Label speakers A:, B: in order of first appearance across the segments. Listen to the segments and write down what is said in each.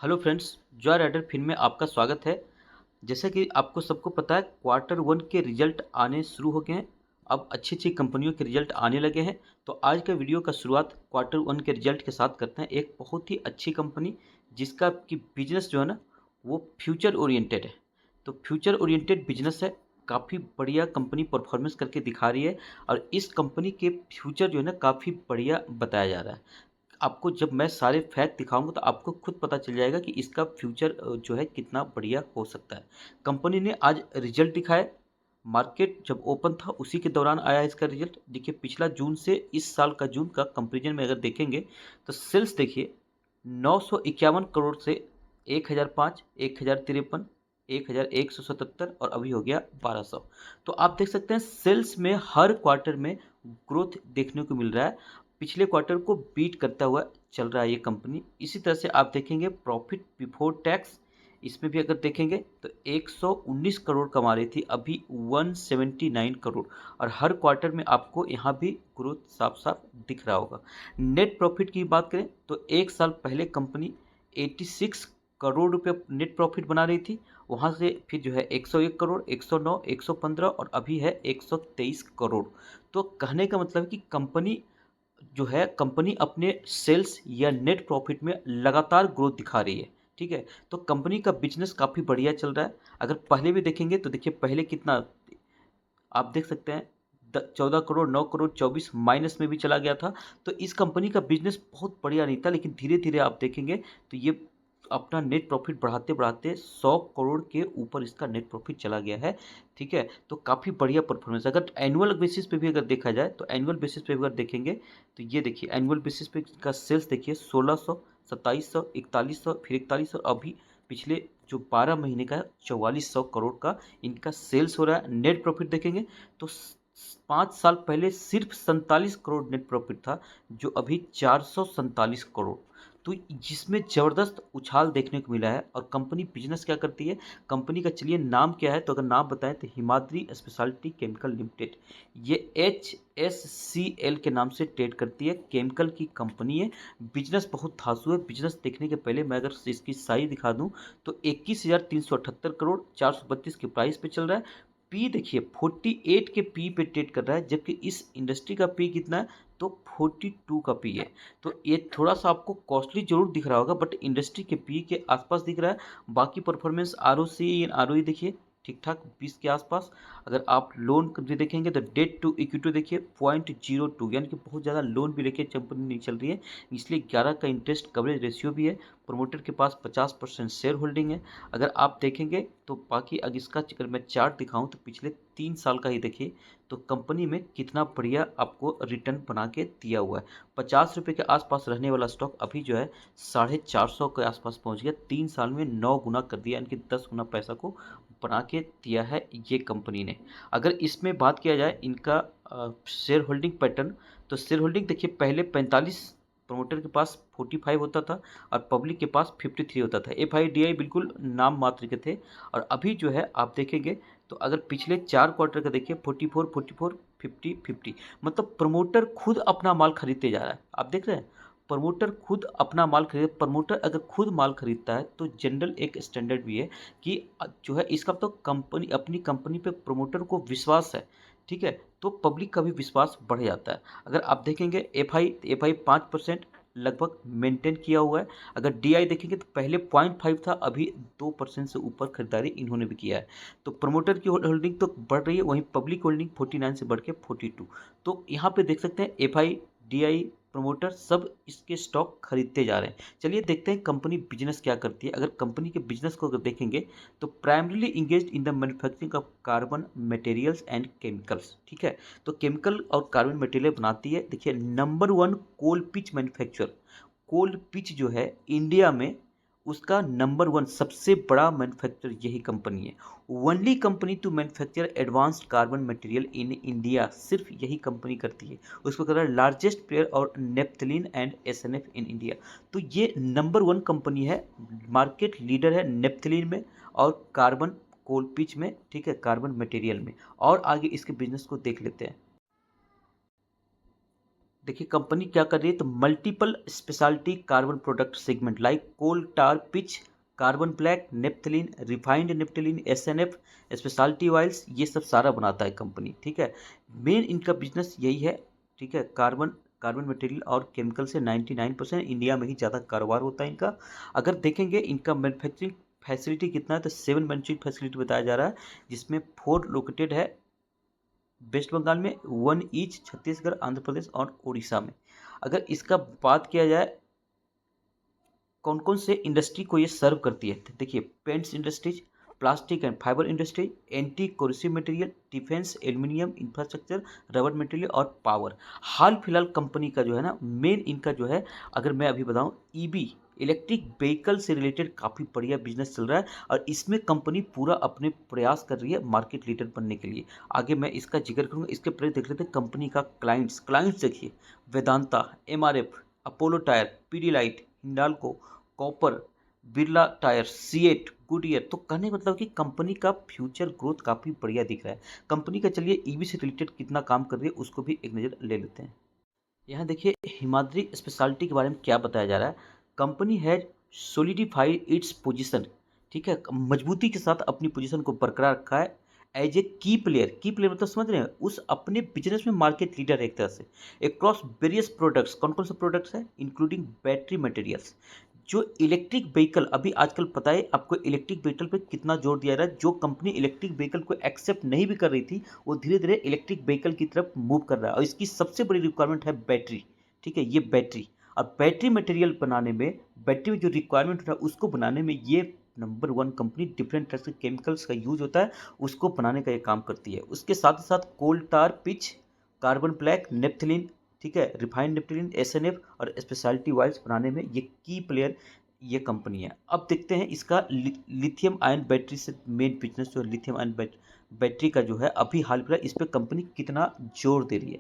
A: Hello friends, Joy Rider film में आपका स्वागत है। जैसे कि आपको सबको पता है, क्वार्टर वन के रिजल्ट आने शुरू हो गए हैं। अब अच्छी अच्छी कंपनियों के रिजल्ट आने लगे हैं। तो आज का वीडियो का शुरुआत क्वार्टर वन के रिजल्ट के साथ करते हैं। एक बहुत ही अच्छी कंपनी जिसका कि बिजनेस जो है ना, वो फ्यूचर ओरिएंटेड है। तो फ्यूचर ओरिएंटेड बिजनेस है, काफ़ी बढ़िया कंपनी परफॉर्मेंस करके दिखा रही है। और इस कंपनी के फ्यूचर जो है ना, काफ़ी बढ़िया बताया जा रहा है। आपको जब मैं सारे फैक्ट दिखाऊंगा तो आपको खुद पता चल जाएगा कि इसका फ्यूचर जो है कितना बढ़िया हो सकता है। कंपनी ने आज रिजल्ट दिखाया। मार्केट जब ओपन था उसी के दौरान आया इसका रिजल्ट। देखिए, पिछला जून से इस साल का जून का कंपेरिजन में अगर देखेंगे तो सेल्स देखिए, 951 करोड़ से 1005, 1053, 1177 और अभी हो गया 1200। तो आप देख सकते हैं सेल्स में हर क्वार्टर में ग्रोथ देखने को मिल रहा है। पिछले क्वार्टर को बीट करता हुआ चल रहा है ये कंपनी। इसी तरह से आप देखेंगे प्रॉफिट बिफोर टैक्स, इसमें भी अगर देखेंगे तो 119 करोड़ कमा रही थी, अभी 179 करोड़। और हर क्वार्टर में आपको यहाँ भी ग्रोथ साफ साफ दिख रहा होगा। नेट प्रॉफिट की बात करें तो एक साल पहले कंपनी 86 करोड़ रुपए नेट प्रॉफिट बना रही थी। वहाँ से फिर जो है 101 करोड़, 109, 115 और अभी है 123 करोड़। तो कहने का मतलब है कि कंपनी अपने सेल्स या नेट प्रॉफिट में लगातार ग्रोथ दिखा रही है। ठीक है, तो कंपनी का बिजनेस काफ़ी बढ़िया चल रहा है। अगर पहले भी देखेंगे तो देखिए, पहले कितना आप देख सकते हैं, 14 करोड़, 9 करोड़, 24 माइनस में भी चला गया था। तो इस कंपनी का बिजनेस बहुत बढ़िया नहीं था, लेकिन धीरे धीरे आप देखेंगे तो ये अपना नेट प्रॉफिट बढ़ाते बढ़ाते 100 करोड़ के ऊपर इसका नेट प्रॉफिट चला गया है। ठीक है, तो काफ़ी बढ़िया परफॉर्मेंस। अगर एनुअल बेसिस पे भी अगर देखा जाए तो एनुअल बेसिस पे अगर देखेंगे तो ये देखिए, एनुअल बेसिस पे का सेल्स देखिए, 1600, 2700, 4100, फिर 4100, अभी पिछले जो 12 महीने का 4400 करोड़ का इनका सेल्स हो रहा है। नेट प्रॉफिट देखेंगे तो 5 साल पहले सिर्फ 47 करोड़ नेट प्रॉफिट था, जो अभी 447 करोड़। तो जिसमें जबरदस्त उछाल देखने को मिला है। और कंपनी बिजनेस क्या करती है, कंपनी का चलिए नाम क्या है, तो अगर नाम बताएं तो हिमाद्री स्पेशलिटी केमिकल लिमिटेड। ये HSCL के नाम से ट्रेड करती है, केमिकल की कंपनी है। बिजनेस बहुत धांसू है। बिजनेस देखने के पहले मैं अगर इसकी साइज दिखा दूं तो 21,378 करोड़, 432 के प्राइस पे चल रहा है। पी देखिए, 48 के पी पे ट्रेड कर रहा है, जबकि इस इंडस्ट्री का पी कितना है, तो 42 का पी है। तो ये थोड़ा सा आपको कॉस्टली जरूर दिख रहा होगा, बट इंडस्ट्री के पी के आसपास दिख रहा है। बाकी परफॉर्मेंस ROC देखिए, ठीक ठाक 20 के आसपास। अगर आप लोन भी देखेंगे तो डेट टू इक्विटी देखिए 0.02, यानी कि बहुत ज़्यादा लोन भी लेके कंपनी नहीं चल रही है, इसलिए 11 का इंटरेस्ट कवरेज रेशियो भी है। प्रोमोटर के पास 50% शेयर होल्डिंग है। अगर आप देखेंगे तो बाकी, अगर इसका अगर मैं चार्ट दिखाऊं तो पिछले 3 साल का ही देखिए, तो कंपनी में कितना बढ़िया आपको रिटर्न बना के दिया हुआ है। 50 रुपये के आसपास रहने वाला स्टॉक अभी जो है 450 के आसपास पहुंच गया। 3 साल में 9 गुना कर दिया, यानी कि 10 गुना पैसा को बना के दिया है ये कंपनी ने। अगर इसमें बात किया जाए इनका शेयर होल्डिंग पैटर्न, तो शेयर होल्डिंग देखिए, पहले 45, प्रमोटर के पास 45 होता था और पब्लिक के पास 53 होता था। FIDI बिल्कुल नाम मात्र के थे। और अभी जो है आप देखेंगे तो अगर पिछले 4 क्वार्टर का देखिए, 44, 44, 50, 50, मतलब प्रमोटर खुद अपना माल खरीदते जा रहा है। आप देख रहे हैं, प्रमोटर खुद अपना माल खरीद। प्रमोटर अगर खुद माल खरीदता है तो जनरल एक स्टैंडर्ड भी है कि जो है इसका तो कंपनी, अपनी कंपनी पे प्रमोटर को विश्वास है। ठीक है, तो पब्लिक का भी विश्वास बढ़ जाता है। अगर आप देखेंगे एफ आई 5% लगभग मेंटेन किया हुआ है। अगर DI देखेंगे तो पहले 0.5 था, अभी 2% से ऊपर खरीदारी इन्होंने भी किया है। तो प्रमोटर की होल्डिंग तो बढ़ रही है, वहीं पब्लिक होल्डिंग 49 से बढ़ के 42। तो यहाँ पे देख सकते हैं FI, DI, प्रमोटर सब इसके स्टॉक खरीदते जा रहे हैं। चलिए देखते हैं कंपनी बिजनेस क्या करती है। अगर कंपनी के बिजनेस को अगर देखेंगे तो primarily engage in the manufacturing of carbon materials and chemicals. ठीक है, तो केमिकल और कार्बन मटेरियल बनाती है। देखिए, नंबर 1 कोल पिच मैन्युफैक्चर। कोल पिच जो है इंडिया में, उसका नंबर 1 सबसे बड़ा मैन्युफैक्चर यही कंपनी है। Only company to manufacture advanced carbon material in India, सिर्फ यही कंपनी करती है। उसको कह रहा है लार्जेस्ट प्लेयर और naphthalene and SNF in India. तो ये नंबर 1 कंपनी है, मार्केट लीडर है नेप्थलीन में और कार्बन कोल पिच में। ठीक है, कार्बन मटेरियल में। और आगे इसके बिजनेस को देख लेते हैं। देखिए कंपनी क्या कर रही है, तो multiple speciality carbon product segment like coal tar pitch, carbon black, naphthalene, refined naphthalene, SNF, speciality oils, ये सब सारा बनाता है कंपनी। ठीक है, मेन इनका बिजनेस यही है। ठीक है, कार्बन कार्बन मटेरियल और केमिकल से 99% इंडिया में ही ज़्यादा कारोबार होता है इनका। अगर देखेंगे इनका मैन्युफैक्चरिंग फैसिलिटी कितना है, तो 7 मैन्युफैक्चरिंग फैसिलिटी बताया जा रहा है, जिसमें 4 लोकेटेड है वेस्ट बंगाल में, 1 ईच छत्तीसगढ़, आंध्र प्रदेश और उड़ीसा में। अगर इसका बात किया जाए कौन कौन से इंडस्ट्री को ये सर्व करती है, तो देखिए paints industries, plastic and fibre industry, anti corrosive material, defence, aluminium, infrastructure, rubber material और पावर। हाल फिलहाल कंपनी का जो है ना मेन इनका जो है, अगर मैं अभी बताऊं, ईबी इलेक्ट्रिक व्हीकल से रिलेटेड काफ़ी बढ़िया बिजनेस चल रहा है, और इसमें कंपनी पूरा अपने प्रयास कर रही है मार्केट लीडर बनने के लिए। आगे मैं इसका जिक्र करूंगा, इसके पहले देख लेते हैं कंपनी का क्लाइंट्स। क्लाइंट्स देखिए Vedanta, MRF, Apollo tyre, Pidilite, Hindalco, copper, Birla tyre, CEAT, Goodyear. तो कहने का मतलब कि कंपनी का फ्यूचर ग्रोथ काफ़ी बढ़िया दिख रहा है। कंपनी का चलिए ईवी से रिलेटेड कितना काम कर रही है उसको भी एक नज़र ले लेते हैं। यहाँ देखिए हिमाद्री स्पेशलिटी के बारे में क्या बताया जा रहा है। कंपनी हैज सोलिडिफाइड इट्स पोजीशन, ठीक है, मजबूती के साथ अपनी पोजीशन को बरकरार रखा है एज ए की प्लेयर। की प्लेयर मतलब समझ रहे हैं, उस अपने बिजनेस में मार्केट लीडर है एक तरह से। अक्रॉस वेरियस प्रोडक्ट्स, कौन कौन से प्रोडक्ट्स हैं, इंक्लूडिंग बैटरी मटेरियल्स। जो इलेक्ट्रिक व्हीकल, अभी आजकल पता है आपको इलेक्ट्रिक व्हीकल पे कितना जोर दिया जा रहा है। जो कंपनी इलेक्ट्रिक व्हीकल को एक्सेप्ट नहीं भी कर रही थी, वो धीरे धीरे इलेक्ट्रिक व्हीकल की तरफ मूव कर रहा है, और इसकी सबसे बड़ी रिक्वायरमेंट है बैटरी। ठीक है, ये बैटरी और बैटरी मटेरियल बनाने में, बैटरी में जो रिक्वायरमेंट है उसको बनाने में ये नंबर 1 कंपनी। डिफरेंट तरह के केमिकल्स का यूज होता है, उसको बनाने का ये काम करती है। उसके साथ ही साथ कोल tar pitch, carbon black, naphthalene, ठीक है, रिफाइंड नेप्थलीन, एसएनएफ और स्पेशलिटी ऑयल्स बनाने में ये की प्लेयर ये कंपनी है। अब देखते हैं इसका लिथियम आयन बैटरी से मेन बिजनेस जो लिथियम आयन बैटरी का जो है, अभी हाल फिलहाल इस पर कंपनी कितना जोर दे रही है।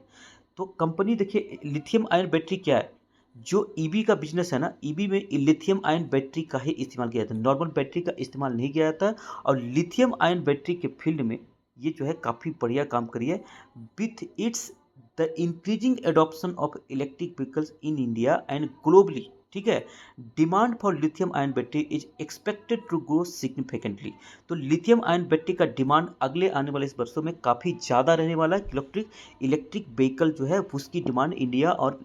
A: तो कंपनी देखिए लिथियम आयन बैटरी क्या है, जो ईबी का बिजनेस है ना, ईबी में लिथियम आयन बैटरी का ही इस्तेमाल किया जाता है, नॉर्मल बैटरी का इस्तेमाल नहीं किया जाता। और लिथियम आयन बैटरी के फील्ड में ये जो है काफ़ी बढ़िया काम करी है। With its the increasing adoption of electric vehicles in India and globally, ठीक है, demand for lithium ion battery is expected to grow significantly. तो लिथियम आयन बैटरी का डिमांड अगले आने वाले वर्षों में काफ़ी ज़्यादा रहने वाला है। इलेक्ट्रिक व्हीकल जो है उसकी डिमांड इंडिया और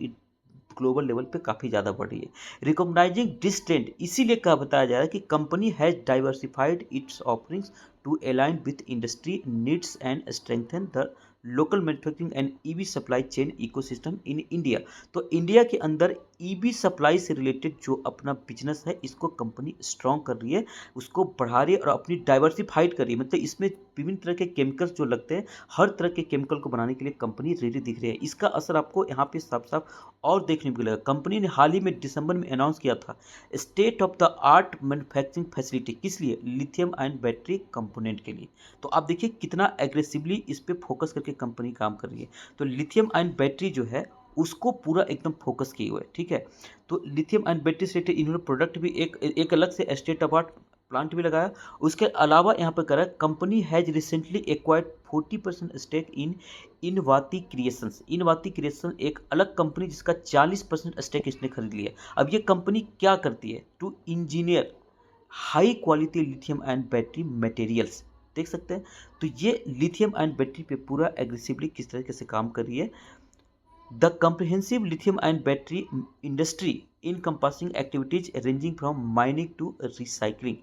A: ग्लोबल लेवल पे काफ़ी ज़्यादा बढ़ रही है। रिकॉग्नाइजिंग दिस ट्रेंड, इसीलिए क्या बताया जा रहा है कि company has diversified its offerings to align with industry needs and strengthen the local manufacturing and EV supply chain ecosystem in India. तो इंडिया के अंदर ईवी सप्लाई से रिलेटेड जो अपना बिजनेस है इसको कंपनी स्ट्रॉन्ग कर रही है, उसको बढ़ा रही है और अपनी डाइवर्सिफाइड कर रही है। मतलब इसमें विभिन्न तरह के केमिकल्स जो लगते हैं, हर तरह के केमिकल को बनाने के लिए कंपनी रेडी दिख रही है। इसका असर आपको यहाँ पे साफ साफ और देखने को मिलेगा। कंपनी ने हाल ही में दिसंबर में अनाउंस किया था state of the art manufacturing facility, किस लिए, लिथियम आयन बैटरी कंपोनेंट के लिए। तो आप देखिए कितना एग्रेसिवली इस पे फोकस करके कंपनी काम कर रही है। तो लिथियम आयन बैटरी जो है उसको पूरा एकदम फोकस किए हुए, ठीक है। तो लिथियम आयन बैटरी से इन्होंने प्रोडक्ट भी एक अलग से स्टेट ऑफ आर्ट प्लांट भी लगाया। उसके अलावा यहाँ पर करा company has recently acquired 40% stake in Invati creations. Invati creation एक अलग कंपनी जिसका 40% स्टेक इसने खरीद लिया। अब ये कंपनी क्या करती है, to engineer high quality lithium ion battery materials, देख सकते हैं। तो ये लिथियम आयन बैटरी पे पूरा एग्रेसिवली किस तरीके से काम कर रही है। The comprehensive lithium ion battery industry encompassing activities ranging from mining to recycling,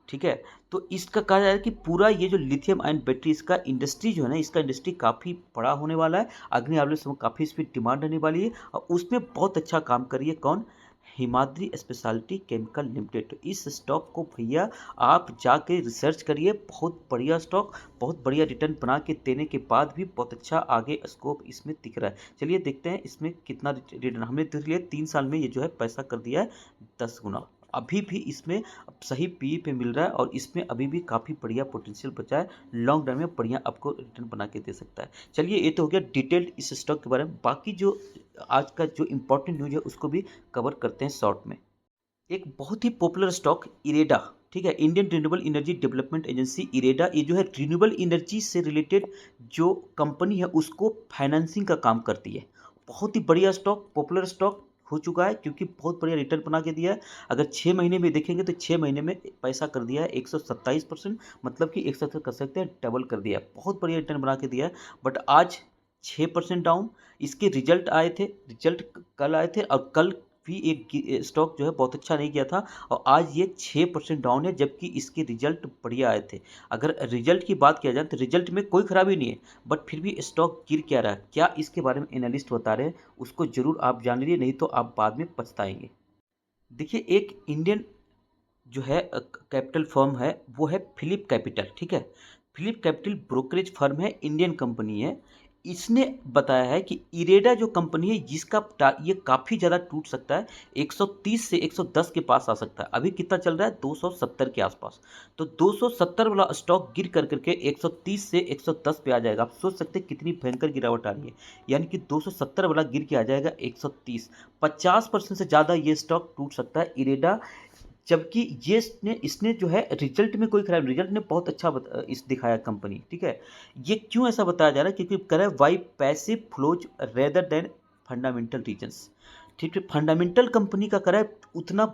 A: ठीक है। तो इसका कहा जा रहा है कि पूरा ये जो लिथियम आयन बैटरी इसका इंडस्ट्री जो है ना, इसका इंडस्ट्री काफ़ी बड़ा होने वाला है। आगे आने वाले समय काफ़ी इस पर डिमांड रहने वाली है, और उसमें बहुत अच्छा काम कर रही है कौन, हिमाद्री स्पेशलिटी केमिकल लिमिटेड। तो इस स्टॉक को भैया आप जाके रिसर्च करिए, बहुत बढ़िया स्टॉक, बहुत बढ़िया रिटर्न बना के देने के बाद भी बहुत अच्छा आगे स्कोप इसमें दिख रहा है। चलिए देखते हैं इसमें कितना रिटर्न हमने देख लिया। 3 साल में ये जो है पैसा कर दिया है 10 गुना। अभी भी इसमें सही पी पे मिल रहा है, और इसमें अभी भी काफ़ी बढ़िया पोटेंशियल बचा है, लॉन्ग रन में बढ़िया आपको रिटर्न बना के दे सकता है। चलिए ये तो हो गया डिटेल्ड इस स्टॉक के बारे में। बाकी जो आज का जो इंपॉर्टेंट न्यूज़ है उसको भी कवर करते हैं शॉर्ट में। एक बहुत ही पॉपुलर स्टॉक इरेडा, ठीक है, Indian renewable energy development agency IREDA, ये जो है रिन्यूएबल एनर्जी से रिलेटेड जो कंपनी है उसको फाइनेंसिंग का काम करती है। बहुत ही बढ़िया स्टॉक, पॉपुलर स्टॉक हो चुका है क्योंकि बहुत बढ़िया रिटर्न बना के दिया है। अगर 6 महीने में देखेंगे तो 6 महीने में पैसा कर दिया है 127%, मतलब कि एक साथ कर सकते हैं डबल कर दिया है, बहुत बढ़िया रिटर्न बना के दिया है। बट आज 6% डाउन। इसके रिजल्ट आए थे, रिजल्ट कल आए थे और कल भी एक स्टॉक जो है बहुत अच्छा नहीं किया था और आज ये 6% डाउन है, जबकि इसके रिजल्ट बढ़िया आए थे। अगर रिजल्ट की बात किया जाए तो रिजल्ट में कोई खराबी नहीं है, बट फिर भी स्टॉक गिर क्या रहा है, क्या इसके बारे में एनालिस्ट बता रहे हैं, उसको जरूर आप जान लीजिए, नहीं तो आप बाद में पछताएंगे। देखिए, एक इंडियन जो है कैपिटल फर्म है, वो है फिलिप कैपिटल, ठीक है। फिलिप कैपिटल ब्रोकरेज फर्म है, इंडियन कंपनी है। इसने बताया है कि इरेडा जो कंपनी है जिसका ये काफ़ी ज़्यादा टूट सकता है, 130 से 110 के पास आ सकता है। अभी कितना चल रहा है, 270 के आसपास। तो 270 वाला स्टॉक गिर कर करके 130 से 110 पे आ जाएगा। आप सोच सकते हैं कितनी भयंकर गिरावट आ रही है, यानी कि 270 वाला गिर के आ जाएगा 130। 50% से ज़्यादा ये स्टॉक टूट सकता है इरेडा। जबकि ये इसने जो है रिजल्ट में कोई खराब, रिजल्ट ने बहुत अच्छा इस दिखाया कंपनी, ठीक है। ये क्यों ऐसा बताया जा रहा है, क्योंकि कह रहा है why passive flows rather than fundamental reasons, ठीक है। फंडामेंटल कंपनी का कह रहा है उतना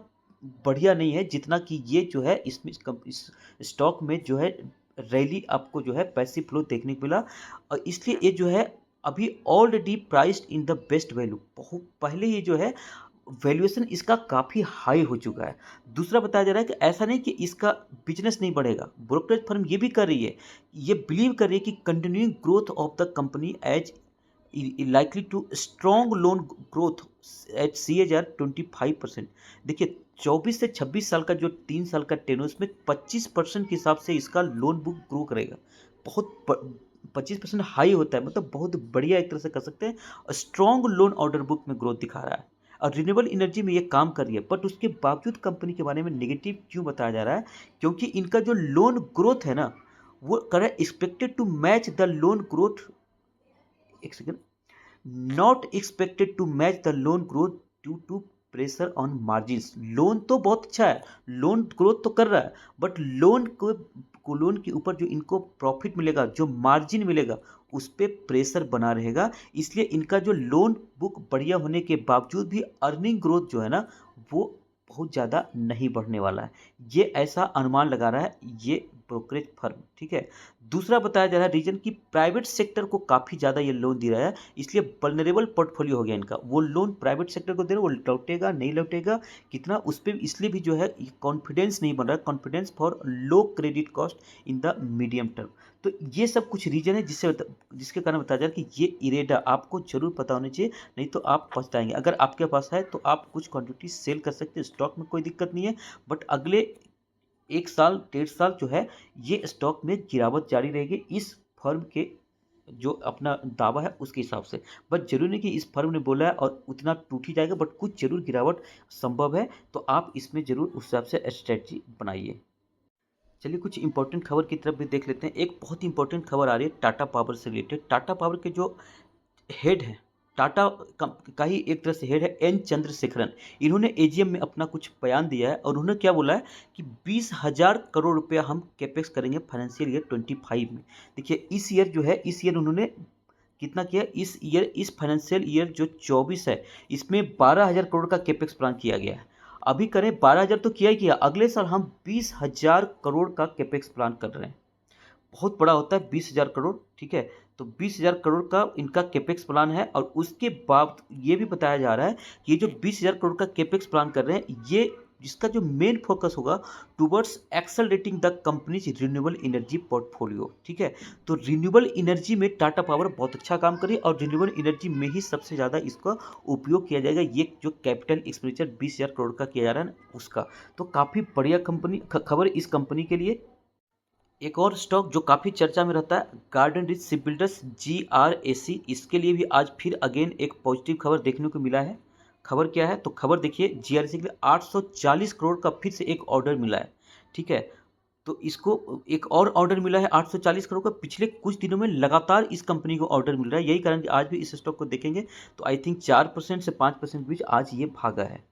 A: बढ़िया नहीं है जितना कि ये जो है इसमें इस स्टॉक में जो है रैली आपको जो है पैसिव फ्लो देखने को मिला, और इसलिए ये जो है अभी already priced in the best value, बहुत पहले ये जो है वैल्यूएशन इसका काफ़ी हाई हो चुका है। दूसरा बताया जा रहा है कि ऐसा नहीं कि इसका बिजनेस नहीं बढ़ेगा, ब्रोकरेज फर्म ये भी कर रही है, ये बिलीव कर रही है कि continuing growth of the company as likely to strong loan growth at CAGR 25%। देखिए, 24 से 26 साल का जो 3 साल का टेन्योर, उसमें 25% के हिसाब से इसका लोन बुक ग्रो करेगा। बहुत 25% हाई होता है, मतलब बहुत बढ़िया एक तरह से कर सकते हैं। स्ट्रॉन्ग लोन ऑर्डर बुक में ग्रोथ दिखा रहा है और रिन्यूएबल एनर्जी में ये काम कर रही है। बट उसके बावजूद कंपनी के बारे में नेगेटिव क्यों बताया जा रहा है, क्योंकि इनका जो लोन ग्रोथ है ना, वो कर रहा है expected to match the loan growth, एक second, not expected to match the loan growth due to pressure on margin. Loan तो बहुत अच्छा है, लोन ग्रोथ तो कर रहा है, बट लोन के ऊपर जो इनको प्रॉफिट मिलेगा, जो मार्जिन मिलेगा, उस पर प्रेशर बना रहेगा। इसलिए इनका जो लोन बुक बढ़िया होने के बावजूद भी अर्निंग ग्रोथ जो है ना, वो बहुत ज़्यादा नहीं बढ़ने वाला है। ये ऐसा अनुमान लगा रहा है ये ब्रोकरेज फर्म, ठीक है। दूसरा बताया जा रहा है रीजन की प्राइवेट सेक्टर को काफ़ी ज़्यादा ये लोन दे रहा है, इसलिए वल्नरेबल पोर्टफोलियो हो गया इनका। वो लोन प्राइवेट सेक्टर को दे रहे, वो लौटेगा नहीं लौटेगा कितना, उस पर इसलिए भी जो है कॉन्फिडेंस नहीं बन रहा है, confidence for low credit cost in the medium term. तो ये सब कुछ रीजन है जिसके कारण बताया जा रहा है कि ये इरेडा आपको जरूर पता होना चाहिए, नहीं तो आप पछताएंगे। अगर आपके पास है तो आप कुछ क्वांटिटी सेल कर सकते हैं, स्टॉक में कोई दिक्कत नहीं है। बट अगले 1 साल 1.5 साल जो है ये स्टॉक में गिरावट जारी रहेगी, इस फर्म के जो अपना दावा है उसके हिसाब से। बट जरूरी नहीं कि इस फर्म ने बोला है और उतना टूट ही जाएगा, बट कुछ जरूर गिरावट संभव है, तो आप इसमें जरूर उस हिसाब से स्ट्रेटजी बनाइए। चलिए कुछ इंपॉर्टेंट खबर की तरफ भी देख लेते हैं। एक बहुत इंपॉर्टेंट खबर आ रही है टाटा पावर से रिलेटेड। टाटा पावर के जो हेड है, टाटा का ही एक तरह से हेड है, एन चंद्रशेखरन, इन्होंने एजीएम में अपना कुछ बयान दिया है और उन्होंने क्या बोला है कि 20,000 करोड़ रुपया हम कैपेक्स करेंगे फाइनेंशियल ईयर 25 में। देखिए, इस ईयर जो है, इस ईयर उन्होंने कितना किया, इस ईयर, इस फाइनेंशियल ईयर जो 24 है, इसमें 12,000 करोड़ का कैपेक्स प्लान किया गया है। अभी करें 12,000 तो किया ही किया, अगले साल हम 20,000 करोड़ का कैपेक्स प्लान कर रहे हैं। बहुत बड़ा होता है 20,000 करोड़, ठीक है। तो 20,000 करोड़ का इनका कैपेक्स प्लान है और उसके बाद ये भी बताया जा रहा है कि ये जो 20,000 करोड़ का कैपेक्स प्लान कर रहे हैं, ये जिसका जो मेन फोकस होगा towards accelerating the companies renewable energy portfolio, ठीक है। तो रिन्यूएबल एनर्जी में टाटा पावर बहुत अच्छा काम करे और रिन्यूएबल एनर्जी में ही सबसे ज़्यादा इसका उपयोग किया जाएगा। ये जो कैपिटल एक्सपेंडिचर 20,000 करोड़ का किया जा रहा है ना, उसका तो काफ़ी बढ़िया कंपनी खबर इस कंपनी के लिए। एक और स्टॉक जो काफ़ी चर्चा में रहता है, garden rich ship builders, GRAC, इसके लिए भी आज फिर अगेन एक पॉजिटिव खबर देखने को मिला है। खबर क्या है, तो खबर देखिए, GRAC के लिए 840 करोड़ का फिर से एक ऑर्डर मिला है, ठीक है। तो इसको एक और ऑर्डर मिला है 840 करोड़ का। पिछले कुछ दिनों में लगातार इस कंपनी को ऑर्डर मिल रहा है, यही कारण कि आज भी इस स्टॉक को देखेंगे तो आई थिंक 4% से 5% बीच आज ये भागा है।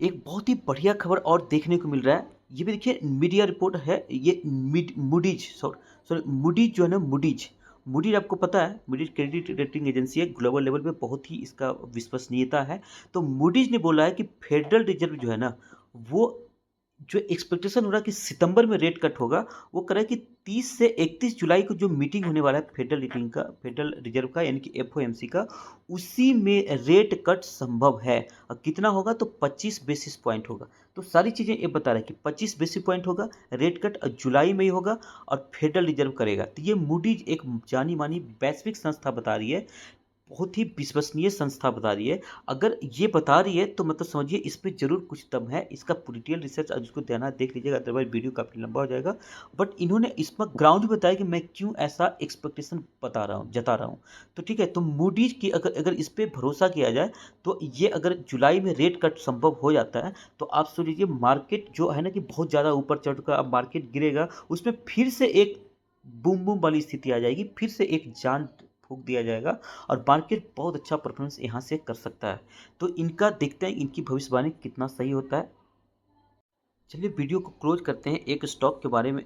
A: एक बहुत ही बढ़िया खबर और देखने को मिल रहा है, ये भी देखिए मीडिया रिपोर्ट है, ये मूडीज, सॉरी मूडीज जो है ना, मूडीज मूडीज आपको पता है, मूडीज क्रेडिट रेटिंग एजेंसी है, ग्लोबल लेवल पे बहुत ही इसका विश्वसनीयता है। तो मूडीज ने बोला है कि फेडरल रिजर्व जो है ना, वो जो एक्सपेक्टेशन हो रहा है कि सितंबर में रेट कट होगा, वो कह रहा है कि 30 से 31 जुलाई को जो मीटिंग होने वाला है फेडरल रिजर्व का यानी कि एफओएमसी का, उसी में रेट कट संभव है। और कितना होगा तो 25 बेसिस पॉइंट होगा। तो सारी चीज़ें ये बता रहा है कि 25 बेसिस पॉइंट होगा रेट कट, और जुलाई में ही होगा और फेडरल रिजर्व करेगा। तो ये मूडीज एक जानी मानी वैश्विक संस्था बता रही है, बहुत ही विश्वसनीय संस्था बता रही है। अगर ये बता रही है तो मतलब समझिए इस पे जरूर कुछ दम है। इसका डिटेल रिसर्च आज उसको ध्यान देख लीजिएगा, अदरवाइज वीडियो काफ़ी लंबा हो जाएगा। बट इन्होंने इसमें ग्राउंड भी बताया कि मैं क्यों ऐसा एक्सपेक्टेशन जता रहा हूँ। तो ठीक है, तो मूडीज की अगर अगर इस पर भरोसा किया जाए तो ये अगर जुलाई में रेट कट संभव हो जाता है तो आप सोच लीजिए मार्केट जो है ना कि बहुत ज़्यादा ऊपर चढ़ चुका, अब मार्केट गिरेगा, उसमें फिर से एक बूम बूम वाली स्थिति आ जाएगी, फिर से एक जान फूंक दिया जाएगा और मार्केट बहुत अच्छा परफॉर्मेंस यहाँ से कर सकता है। तो इनका देखते हैं इनकी भविष्यवाणी कितना सही होता है। चलिए वीडियो को क्लोज करते हैं एक स्टॉक के बारे में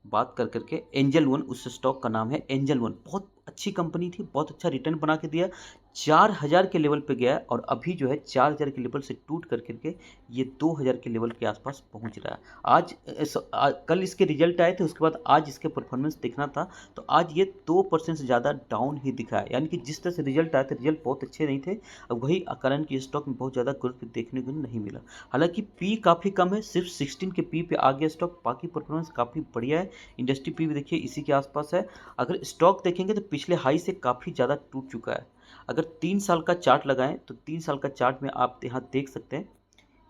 A: बात कर करके। एंजल वन उस स्टॉक का नाम है, एंजल वन बहुत अच्छी कंपनी थी, बहुत अच्छा रिटर्न बना के दिया, 4000 के लेवल पे गया और अभी जो है 4000 के लेवल से टूट कर करके ये 2000 के लेवल के आसपास पहुंच रहा है। कल इसके रिजल्ट आए थे, उसके बाद आज इसके परफॉर्मेंस देखना था तो आज ये 2% से ज़्यादा डाउन ही दिखा है। यानी कि जिस तरह से रिजल्ट आए थे, रिजल्ट बहुत अच्छे नहीं थे, अब वही कारण कि स्टॉक में बहुत ज़्यादा ग्रोथ देखने को नहीं मिला। हालांकि पी काफ़ी कम है, सिर्फ 16 के पी पे आ गया स्टॉक, बाकी परफॉर्मेंस काफ़ी बढ़िया है। इंडस्ट्री पी भी देखिए इसी के आसपास है। अगर स्टॉक देखेंगे तो पिछले हाई से काफ़ी ज़्यादा टूट चुका है। अगर 3 साल का चार्ट लगाएं तो 3 साल का चार्ट में आप यहाँ देख सकते हैं,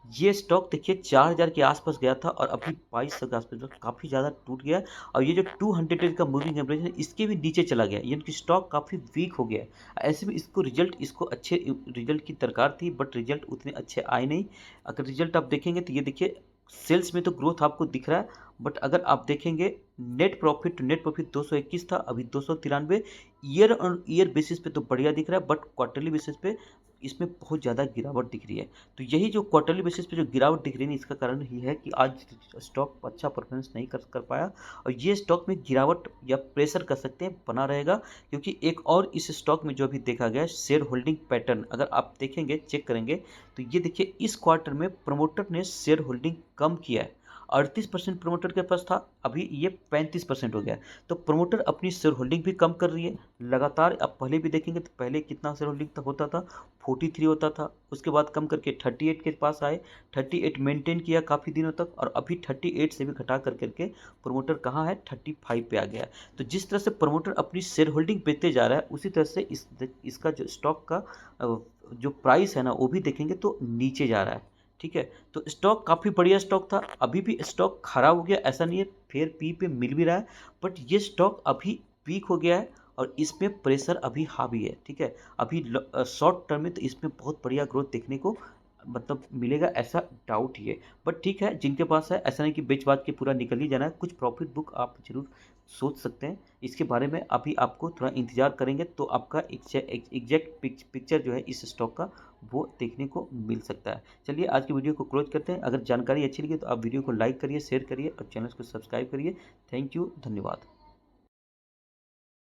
A: ये स्टॉक देखिए 4000 के आसपास गया था और अभी 2200 के आसपास काफ़ी ज़्यादा टूट गया है। और ये जो 200 डेज का मूविंग एवरेज है इसके भी नीचे चला गया, यानी कि स्टॉक काफ़ी वीक हो गया है। ऐसे में इसको अच्छे रिजल्ट की दरकार थी, बट रिजल्ट उतने अच्छे आए नहीं। अगर रिजल्ट आप देखेंगे तो ये देखिए सेल्स में तो ग्रोथ आपको दिख रहा है, बट अगर आप देखेंगे नेट प्रॉफिट 221 था, अभी 293। ईयर ऑन ईयर बेसिस पे तो बढ़िया दिख रहा है, बट क्वार्टरली बेसिस पे इसमें बहुत ज़्यादा गिरावट दिख रही है। तो यही जो क्वार्टरली बेसिस पे जो गिरावट दिख रही है इसका कारण ही है कि आज स्टॉक अच्छा परफॉर्मेंस नहीं कर पाया, और ये स्टॉक में गिरावट या प्रेशर कर सकते हैं बना रहेगा। क्योंकि एक और इस स्टॉक में जो अभी देखा गया शेयर होल्डिंग पैटर्न, अगर आप देखेंगे चेक करेंगे तो ये देखिए इस क्वार्टर में प्रमोटर ने शेयर होल्डिंग कम किया है। 38% प्रमोटर के पास था, अभी ये 35% हो गया है। तो प्रमोटर अपनी शेयर होल्डिंग भी कम कर रही है लगातार। अब पहले भी देखेंगे तो पहले कितना शेयर होल्डिंग तक होता था, 43 होता था, उसके बाद कम करके 38 के पास आए, 38 मेंटेन किया काफ़ी दिनों तक, और अभी 38 से भी घटा कर करके प्रमोटर कहाँ है, 35 पे आ गया है। तो जिस तरह से प्रमोटर अपनी शेयर होल्डिंग बेचते जा रहा है उसी तरह से इसका जो स्टॉक का जो प्राइस है ना वो भी देखेंगे तो नीचे जा रहा है। ठीक है, तो स्टॉक काफ़ी बढ़िया स्टॉक था, अभी भी स्टॉक खराब हो गया ऐसा नहीं है, फिर पी पे मिल भी रहा है, बट ये स्टॉक अभी वीक हो गया है और इसमें प्रेशर अभी हावी है। ठीक है, अभी शॉर्ट टर्म में तो इसमें बहुत बढ़िया ग्रोथ देखने को मतलब मिलेगा ऐसा डाउट ही है। बट ठीक है, जिनके पास है ऐसा नहीं कि बेच बाच के पूरा निकल ही जाना है, कुछ प्रॉफिट बुक आप जरूर सोच सकते हैं। इसके बारे में अभी आपको थोड़ा इंतजार करेंगे तो आपका एग्जैक्ट पिक्चर जो है इस स्टॉक का वो देखने को मिल सकता है। चलिए आज की वीडियो को क्लोज करते हैं। अगर जानकारी अच्छी लगी तो आप वीडियो को लाइक करिए, शेयर करिए और चैनल को सब्सक्राइब करिए। थैंक यू, धन्यवाद।